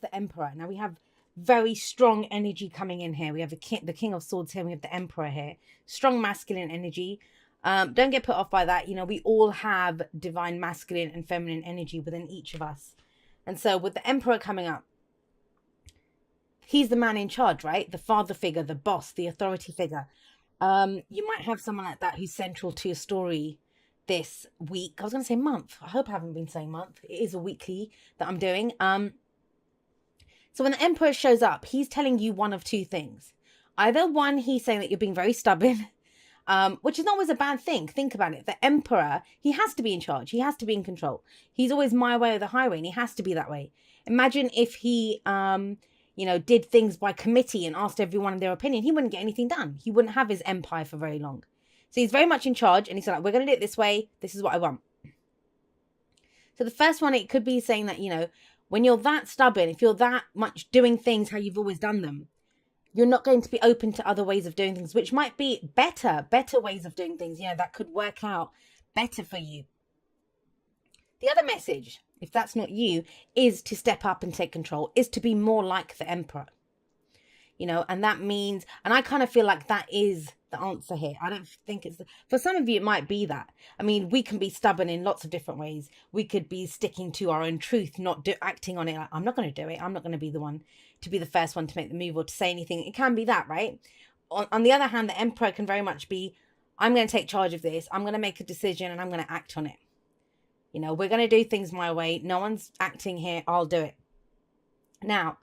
the Emperor. Now we have very strong energy coming in here. We have the King of Swords here. We have the Emperor here. Strong masculine energy. Don't get put off by that. You know, we all have divine masculine and feminine energy within each of us. And so with the Emperor coming up, he's the man in charge, right? The father figure, the boss, the authority figure. You might have someone like that who's central to your story this week. I was going to say month. I hope I haven't been saying month. It is a weekly that I'm doing. So when the Emperor shows up, he's telling you one of two things. Either one, he's saying that you're being very stubborn, which is not always a bad thing. Think about it. The Emperor, he has to be in charge. He has to be in control. He's always my way or the highway, and he has to be that way. Imagine if he, did things by committee and asked everyone their opinion. He wouldn't get anything done. He wouldn't have his empire for very long. So he's very much in charge, and he's like, we're going to do it this way. This is what I want. So the first one, it could be saying that, when you're that stubborn, if you're that much doing things how you've always done them, you're not going to be open to other ways of doing things, which might be better ways of doing things, that could work out better for you. The other message, if that's not you, is to step up and take control, is to be more like the Emperor. And that means, and I kind of feel like that is the answer here. I don't think for some of you, it might be that. I mean, we can be stubborn in lots of different ways. We could be sticking to our own truth, not acting on it. Like, I'm not going to do it. I'm not going to be the one to be the first one to make the move or to say anything. It can be that, right? On the other hand, the Emperor can very much be, I'm going to take charge of this. I'm going to make a decision and I'm going to act on it. We're going to do things my way. No one's acting here. I'll do it. Now,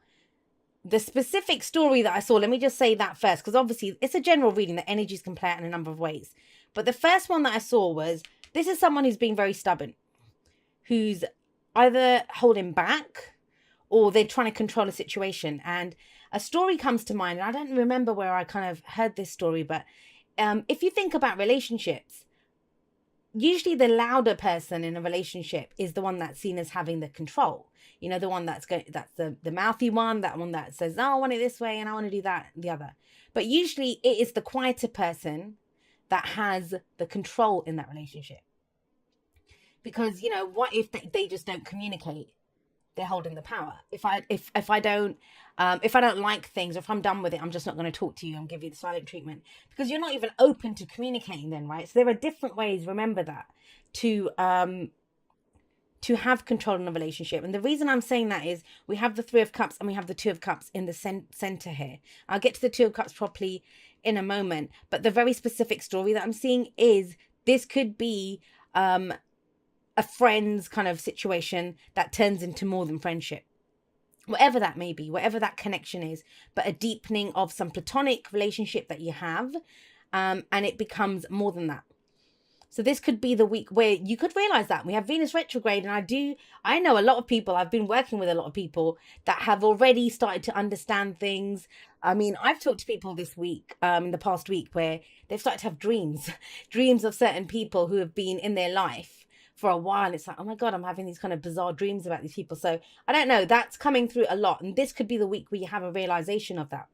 the specific story that I saw, let me just say that first, because obviously it's a general reading that energies can play out in a number of ways. But the first one that I saw was, this is someone who's being very stubborn, who's either holding back or they're trying to control a situation. And a story comes to mind, and I don't remember where I kind of heard this story, but if you think about relationships, usually the louder person in a relationship is the one that's seen as having the control. The one that's the mouthy one, that one that says, oh, I want it this way and I want to do that, the other. But usually it is the quieter person that has the control in that relationship. Because, what if they just don't communicate? They're holding the power. If I don't like things, or if I'm done with it, I'm just not going to talk to you and give you the silent treatment, because you're not even open to communicating then, right? So there are different ways, remember that, to have control in a relationship. And the reason I'm saying that is we have the 3 of Cups and we have the 2 of Cups in the center here. I'll get to the 2 of Cups properly in a moment. But the very specific story that I'm seeing is this could be a friend's kind of situation that turns into more than friendship. Whatever that may be, whatever that connection is, but a deepening of some platonic relationship that you have, and it becomes more than that. So this could be the week where you could realize that. We have Venus retrograde, and I know a lot of people, I've been working with a lot of people that have already started to understand things. I mean, I've talked to people this week, in the past week, where they've started to have dreams of certain people who have been in their life for a while. It's like, oh my God, I'm having these kind of bizarre dreams about these people. So I don't know, that's coming through a lot. And this could be the week where you have a realization of that.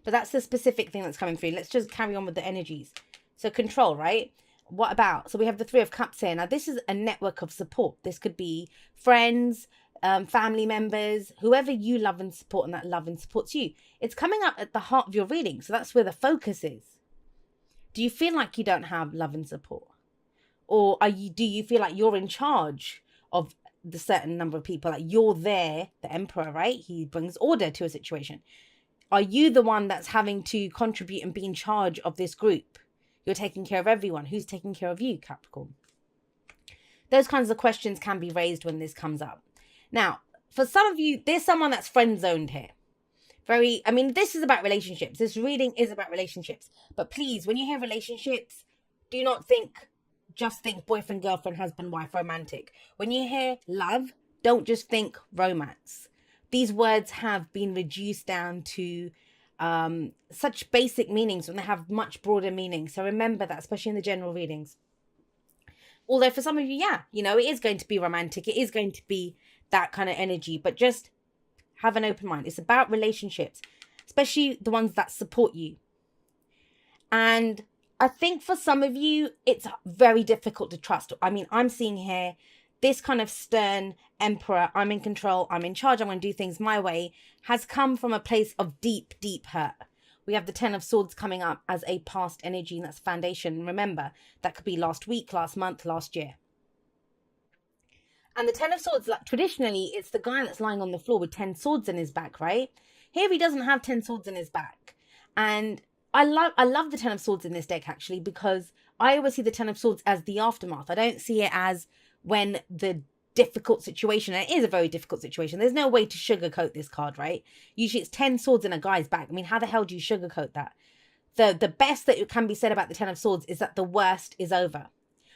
But that's the specific thing that's coming through. Let's just carry on with the energies. So control, right? What about? So we have the 3 of Cups here. Now, this is a network of support. This could be friends, family members, whoever you love and support, and that love and supports you. It's coming up at the heart of your reading. So that's where the focus is. Do you feel like you don't have love and support? Or do you feel like you're in charge of the certain number of people? Like you're there, the Emperor, right? He brings order to a situation. Are you the one that's having to contribute and be in charge of this group? You're taking care of everyone. Who's taking care of you, Capricorn? Those kinds of questions can be raised when this comes up. Now, for some of you, there's someone that's friend zoned here. This is about relationships. This reading is about relationships. But please, when you hear relationships, do not just think boyfriend, girlfriend, husband, wife, romantic. When you hear love, don't just think romance. These words have been reduced down to such basic meanings when they have much broader meanings. So remember that, especially in the general readings. Although for some of you, it is going to be romantic. It is going to be that kind of energy, but just have an open mind. It's about relationships, especially the ones that support you. And I think for some of you, it's very difficult to trust. I mean, I'm seeing here this kind of stern emperor, I'm in control, I'm in charge, I'm going to do things my way, has come from a place of deep, deep hurt. We have the Ten of Swords coming up as a past energy, and that's foundation. Remember, that could be last week, last month, last year. And the Ten of Swords, like, traditionally, it's the guy that's lying on the floor with 10 swords in his back, right? Here he doesn't have 10 swords in his back. And I love the Ten of Swords in this deck, actually, because I always see the Ten of Swords as the aftermath. I don't see it as when the difficult situation, and it is a very difficult situation. There's no way to sugarcoat this card, right? Usually it's 10 swords in a guy's back. I mean, how the hell do you sugarcoat that? The best that can be said about the Ten of Swords is that the worst is over.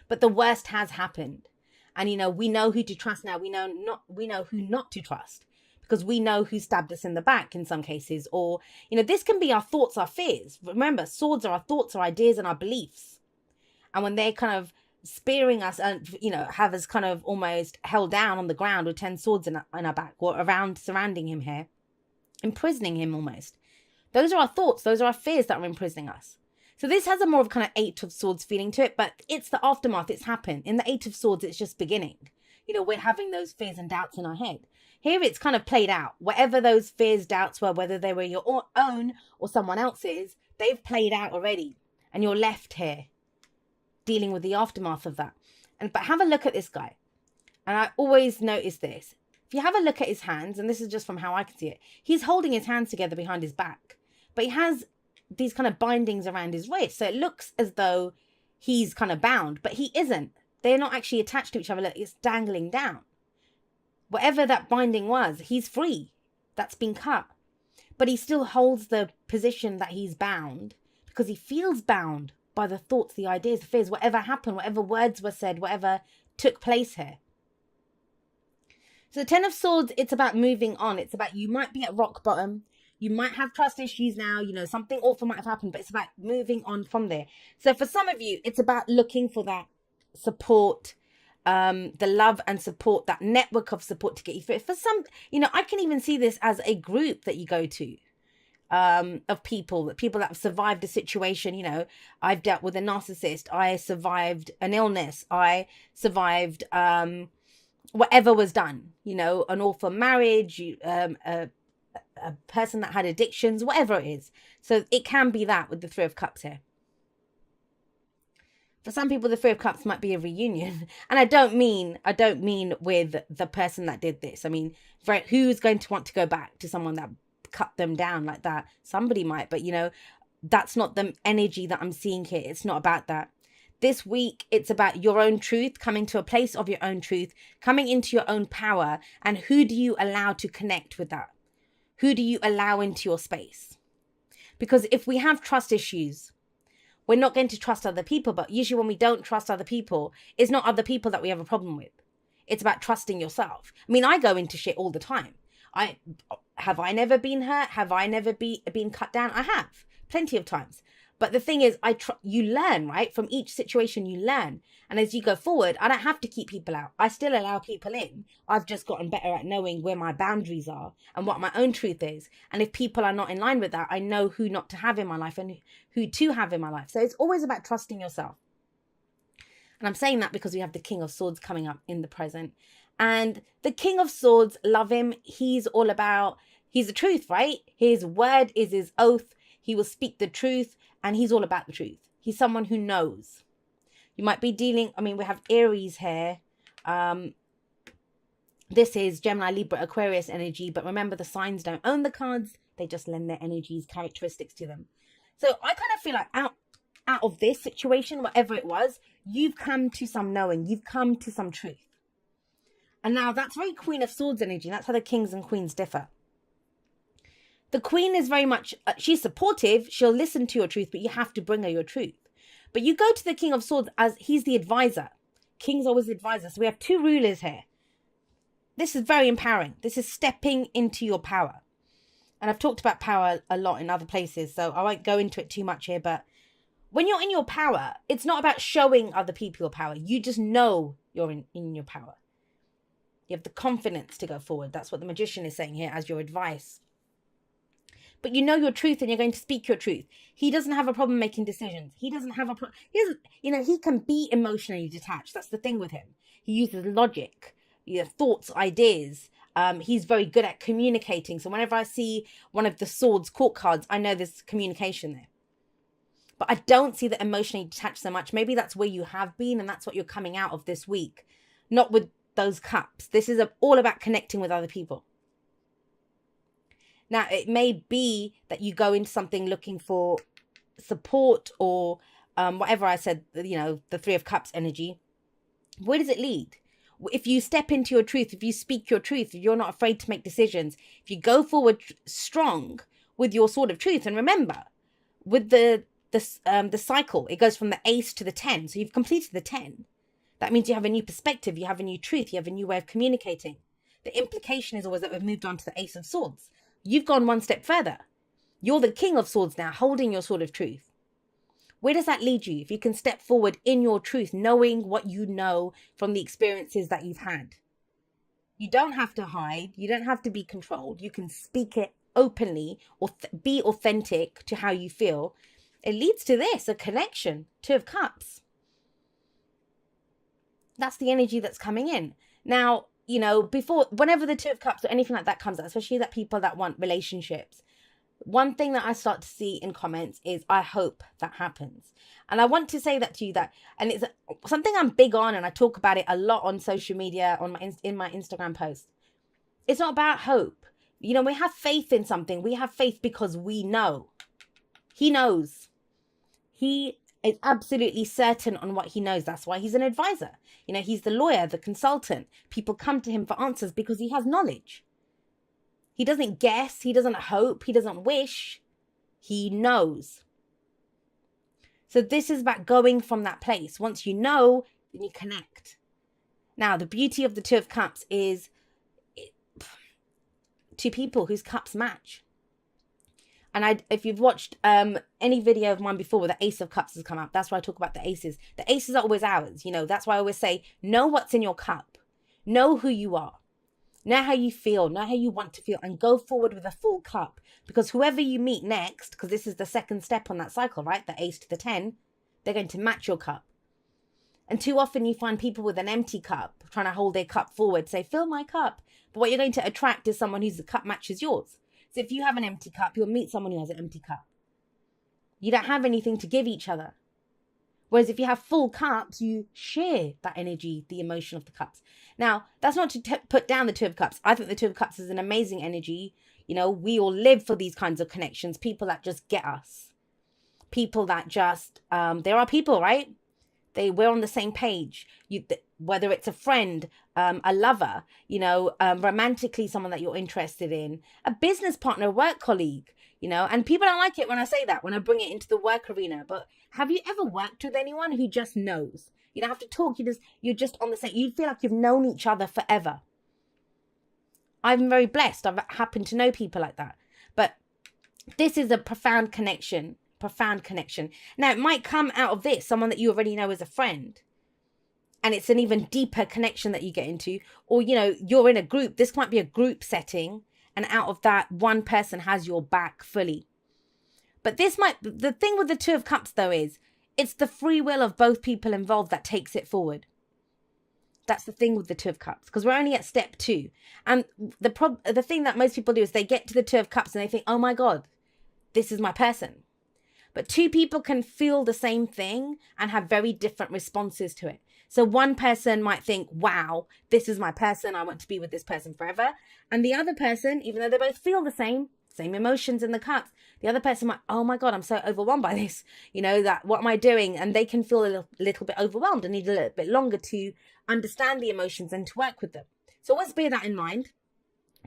But the worst has happened. And, you know, we know who to trust now. We know who not to trust, because we know who stabbed us in the back in some cases. Or, you know, this can be our thoughts, our fears. Remember, swords are our thoughts, our ideas, and our beliefs. And when they're kind of spearing us and, you know, have us kind of almost held down on the ground with 10 swords in our back, or around, surrounding him here, imprisoning him almost. Those are our thoughts. Those are our fears that are imprisoning us. So this has a more of kind of 8 of Swords feeling to it, but it's the aftermath. It's happened. In the 8 of Swords, it's just beginning. You know, we're having those fears and doubts in our head. Here it's kind of played out. Whatever those fears, doubts were, whether they were your own or someone else's, they've played out already. And you're left here dealing with the aftermath of that. But have a look at this guy. And I always notice this. If you have a look at his hands, and this is just from how I can see it, he's holding his hands together behind his back. But he has these kind of bindings around his wrist. So it looks as though he's kind of bound, but he isn't. They're not actually attached to each other. Look, it's dangling down. Whatever that binding was, he's free. That's been cut. But he still holds the position that he's bound because he feels bound by the thoughts, the ideas, the fears, whatever happened, whatever words were said, whatever took place here. So the Ten of Swords, it's about moving on. It's about, you might be at rock bottom. You might have trust issues now, you know, something awful might have happened, but it's about moving on from there. So for some of you, it's about looking for that support, the love and support, that network of support to get you through. For some, you know, I can even see this as a group that you go to, of people that have survived a situation. You know, I've dealt with a narcissist. I survived an illness. I survived whatever was done, you know, an awful marriage, a person that had addictions, whatever it is. So it can be that with the Three of Cups here. For some people, the Three of Cups might be a reunion. And I don't mean with the person that did this. I mean, who's going to want to go back to someone that cut them down like that? Somebody might, but you know, that's not the energy that I'm seeing here. It's not about that. This week, it's about your own truth, coming to a place of your own truth, coming into your own power. And who do you allow to connect with that? Who do you allow into your space? Because if we have trust issues, we're not going to trust other people. But usually when we don't trust other people, it's not other people that we have a problem with. It's about trusting yourself. I mean, I go into shit all the time. Have I never been hurt? Have I never been cut down? I have, plenty of times. But the thing is, you learn, right? From each situation, you learn. And as you go forward, I don't have to keep people out. I still allow people in. I've just gotten better at knowing where my boundaries are and what my own truth is. And if people are not in line with that, I know who not to have in my life and who to have in my life. So it's always about trusting yourself. And I'm saying that because we have the King of Swords coming up in the present. And the King of Swords, love him. He's all about, he's the truth, right? His word is his oath. He will speak the truth. And he's all about the truth. He's someone who knows. You might be dealing, I mean, we have Aries here. This is Gemini, Libra, Aquarius energy. But remember, the signs don't own the cards. They just lend their energies, characteristics to them. So I kind of feel like out of this situation, whatever it was, you've come to some knowing. You've come to some truth. And now that's very Queen of Swords energy. That's how the kings and queens differ. The Queen is very much, she's supportive. She'll listen to your truth, but you have to bring her your truth. But you go to the King of Swords as he's the advisor. King's always the advisor. So we have two rulers here. This is very empowering. This is stepping into your power. And I've talked about power a lot in other places, so I won't go into it too much here. But when you're in your power, it's not about showing other people your power. You just know you're in your power. You have the confidence to go forward. That's what the Magician is saying here as your advice. But you know your truth and you're going to speak your truth. He doesn't have a problem making decisions. He doesn't have a problem. He can be emotionally detached. That's the thing with him. He uses logic, thoughts, ideas. He's very good at communicating. So whenever I see one of the swords court cards, I know there's communication there. But I don't see the emotionally detached so much. Maybe that's where you have been, and that's what you're coming out of this week. Not with those cups. This is all about connecting with other people. Now, it may be that you go into something looking for support or whatever I said, the Three of Cups energy. Where does it lead? If you step into your truth, if you speak your truth, if you're not afraid to make decisions, if you go forward strong with your sword of truth, and remember, with the cycle, it goes from the ace to the 10. So you've completed the 10. That means you have a new perspective, you have a new truth, you have a new way of communicating. The implication is always that we've moved on to the Ace of Swords. You've gone one step further. You're the King of Swords now, holding your sword of truth. Where does that lead you? If you can step forward in your truth, knowing what you know from the experiences that you've had. You don't have to hide. You don't have to be controlled. You can speak it openly or be authentic to how you feel. It leads to this, a connection. Two of Cups. That's the energy that's coming in. Now, whenever the Two of Cups or anything like that comes out, especially that people that want relationships, one thing that I start to see in comments is, I hope that happens. And I want to say that to you, and it's something I'm big on, and I talk about it a lot on social media, in my Instagram posts. It's not about hope. We have faith in something. We have faith because we know. He knows. He is absolutely certain on what he knows. That's why he's an advisor. He's the lawyer, the consultant. People come to him for answers because he has knowledge. He doesn't guess. He doesn't hope. He doesn't wish. He knows. So this is about going from that place. Once you know, then you connect. Now, the beauty of the Two of Cups is two people whose cups match. And if you've watched any video of mine before where the Ace of Cups has come up, that's why I talk about the aces. The aces are always ours. That's why I always say, know what's in your cup. Know who you are. Know how you feel. Know how you want to feel. And go forward with a full cup. Because whoever you meet next, because this is the second step on that cycle, right? The ace to the 10, they're going to match your cup. And too often you find people with an empty cup trying to hold their cup forward, say, fill my cup. But what you're going to attract is someone whose cup matches yours. So if you have an empty cup, you'll meet someone who has an empty cup. You don't have anything to give each other. Whereas if you have full cups, you share that energy, the emotion of the cups. Now, that's not to put down the Two of Cups. I think the Two of Cups is an amazing energy. We all live for these kinds of connections. People that just get us. People that just, there are people, right? We're on the same page. Whether it's a friend, a lover, romantically someone that you're interested in, a business partner, a work colleague, and people don't like it when I say that, when I bring it into the work arena. But have you ever worked with anyone who just knows? You don't have to talk. You're just on the same. You feel like you've known each other forever. I'm very blessed. I've happened to know people like that. But this is a profound connection. Now, it might come out of this, someone that you already know as a friend. And it's an even deeper connection that you get into. Or, you're in a group. This might be a group setting. And out of that, one person has your back fully. But the thing with the Two of Cups, though, is it's the free will of both people involved that takes it forward. That's the thing with the Two of Cups, because we're only at step 2. And the thing that most people do is they get to the Two of Cups and they think, oh my God, this is my person. But two people can feel the same thing and have very different responses to it. So one person might think, wow, this is my person. I want to be with this person forever. And the other person, even though they both feel the same emotions in the cups, the other person might, oh my God, I'm so overwhelmed by this. What am I doing? And they can feel a little bit overwhelmed and need a little bit longer to understand the emotions and to work with them. So always bear that in mind.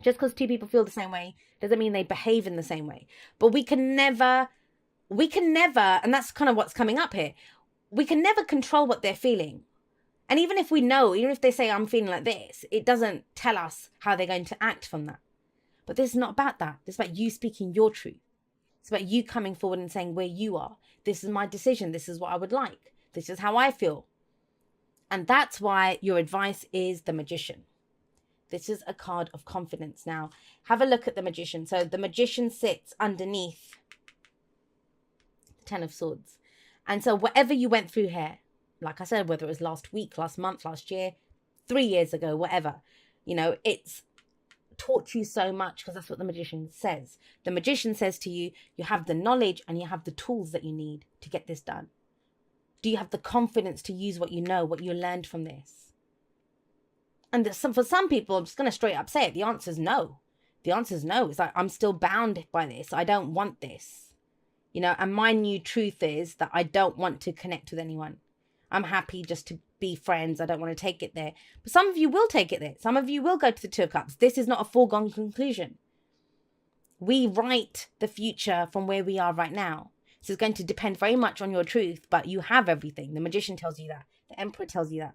Just because two people feel the same way doesn't mean they behave in the same way. But we can never, and that's kind of what's coming up here, we can never control what they're feeling. And even if we know, even if they say, I'm feeling like this, it doesn't tell us how they're going to act from that. But this is not about that. This is about you speaking your truth. It's about you coming forward and saying where you are. This is my decision. This is what I would like. This is how I feel. And that's why your advice is the Magician. This is a card of confidence. Now, have a look at the Magician. So the Magician sits underneath the Ten of Swords. And so whatever you went through here, like I said, whether it was last week, last month, last year, 3 years ago, whatever. You know, it's taught you so much, because that's what the magician says. The magician says to you, you have the knowledge and you have the tools that you need to get this done. Do you have the confidence to use what you know, what you learned from this? And for some people, I'm just going to straight up say it. The answer is no. The answer is no. It's like, I'm still bound by this. I don't want this. You know, and my new truth is that I don't want to connect with anyone. I'm happy just to be friends. I don't want to take it there. But some of you will take it there. Some of you will go to the Two of Cups. This is not a foregone conclusion. We write the future from where we are right now. So it's going to depend very much on your truth, but you have everything. The magician tells you that. The emperor tells you that.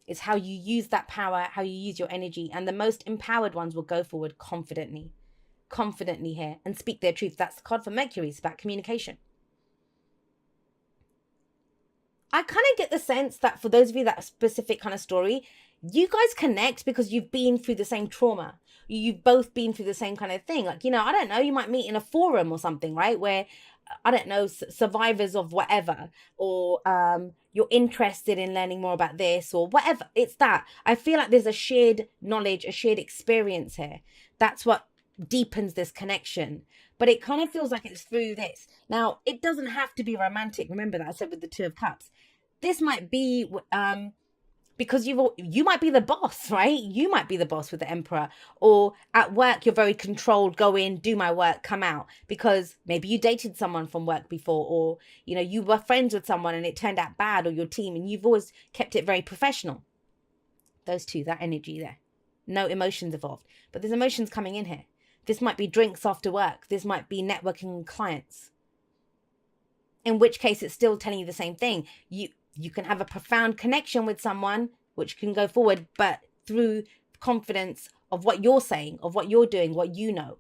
It's how you use that power, how you use your energy. And the most empowered ones will go forward confidently here and speak their truth. That's the card for Mercury. It's about communication. I kind of get the sense that for those of you that specific kind of story, you guys connect because you've been through the same trauma. You've both been through the same kind of thing. Like, you know, I don't know, you might meet in a forum or something, right? Where, I don't know, survivors of whatever, or you're interested in learning more about this or whatever. It's that. I feel like there's a shared knowledge, a shared experience here. That's what deepens this connection. But it kind of feels like it's through this. Now, it doesn't have to be romantic. Remember that I said with the Two of Cups. This might be because you might be the boss, right? You might be the boss with the Emperor. Or at work, you're very controlled. Go in, do my work, come out. Because maybe you dated someone from work before, or, you know, you were friends with someone and it turned out bad, or your team, and you've always kept it very professional. Those two, that energy there. No emotions involved. But there's emotions coming in here. This might be drinks after work. This might be networking with clients. In which case, it's still telling you the same thing. You can have a profound connection with someone, which can go forward, but through confidence of what you're saying, of what you're doing, what you know.